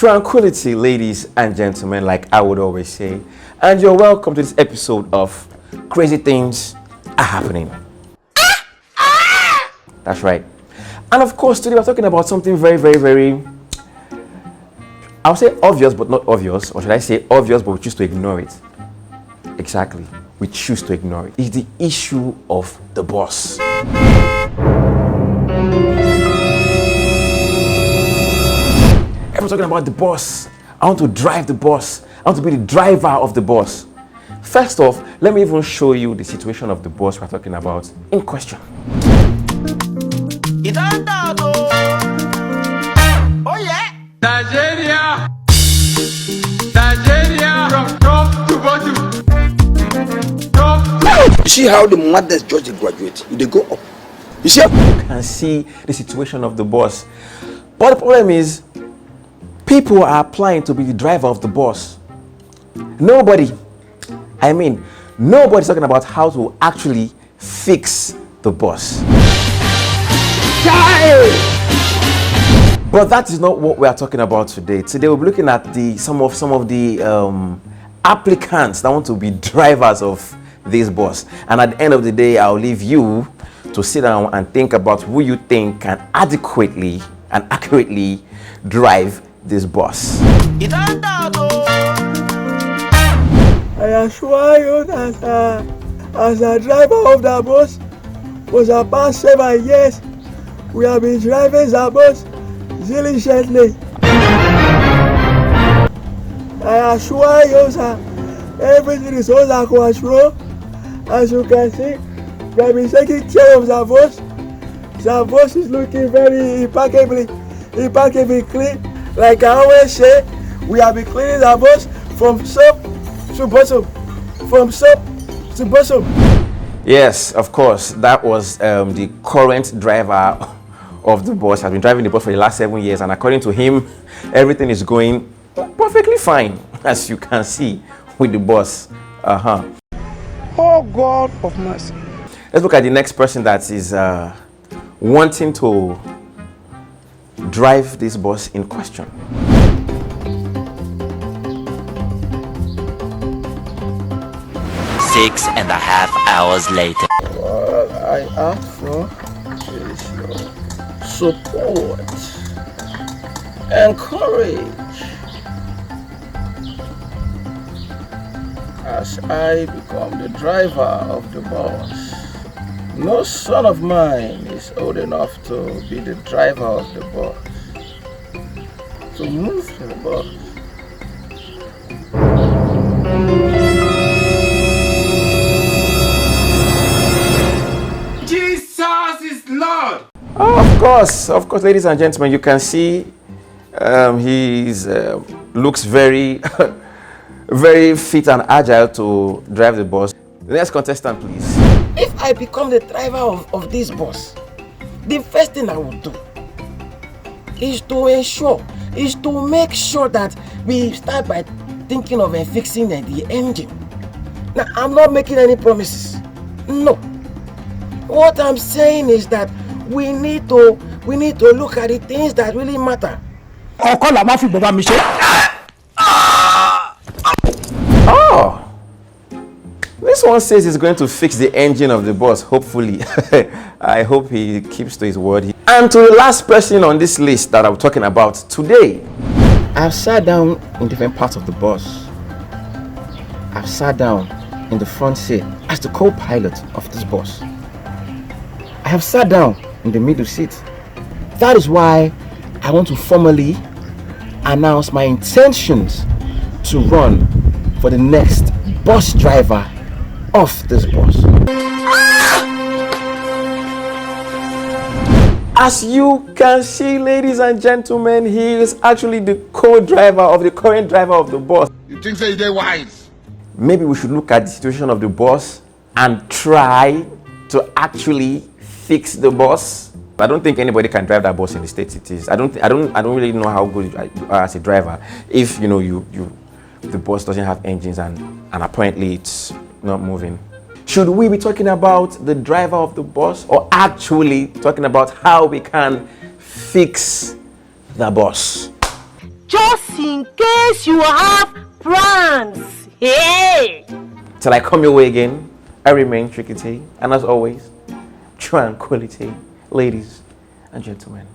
Tranquility, ladies and gentlemen, like I would always say, and you're welcome to this episode of Crazy Things Are Happening. That's right. And of course, today we're talking about something very, I'll say obvious, but not obvious. Or should I say obvious, but we choose to ignore it. Exactly. We choose to ignore it. It's the issue of the boss. Everyone's talking about the boss. I want to drive the boss. I want to be the driver of the boss. First off, let me even show you the situation of the boss we're talking about in question. Oh yeah! Nigeria! From top to bottom. You see how the mothers just graduate? They go up. You see? You can see the situation of the boss. But the problem is, people are applying to be the driver of the boss. Nobody's talking about how to actually fix the boss. But that is not what we are talking about today. Today we'll be looking at some of the applicants that want to be drivers of this boss. And at the end of the day, I'll leave you to sit down and think about who you think can adequately and accurately drive this boss. I assure you that as a driver of the bus, for the past 7 years, we have been driving the bus diligently. I assure you that everything is under control. As you can see, we have been taking care of the bus. The bus is looking very impeccably clean. Like I always say, we have been cleaning the bus from top to bottom. From top to bottom. Yes, of course, that was the current driver of the bus. Has been driving the bus for the last 7 years, and according to him, everything is going perfectly fine, as you can see with the bus. Oh God of mercy. Let's look at the next person that is wanting to drive this bus in question. Six and a half hours later. What I ask for is your support and courage as I become the driver of the bus. No son of mine is old enough to be the driver of the bus, to move the bus. Jesus is Lord! Of course, ladies and gentlemen, you can see he looks very, very fit and agile to drive the bus. The next contestant, please. If I become the driver of this bus, the first thing I will do is to make sure that we start by thinking of fixing the engine. Now, I'm not making any promises. No. What I'm saying is that we need to look at the things that really matter. Oh, this one says he's going to fix the engine of the bus, hopefully. I hope he keeps to his word. And to the last person on this list that I'm talking about today. I've sat down in different parts of the bus. I've sat down in the front seat as the co-pilot of this bus. I have sat down in the middle seat. That is why I want to formally announce my intentions to run for the next bus driver of this bus. As you can see, ladies and gentlemen, he is actually the co-driver of the current driver of the bus. You think so they're wise? Maybe we should look at the situation of the bus and try to actually fix the bus. I don't think anybody can drive that bus in the state it is. I don't really know how good you are as a driver if the bus doesn't have engines and apparently it's not moving. Should we be talking about the driver of the bus or actually talking about how we can fix the bus? Just just in case you have plans. Hey! Till I come your way again, I remain Trikytee, and as always, tranquility, ladies and gentlemen.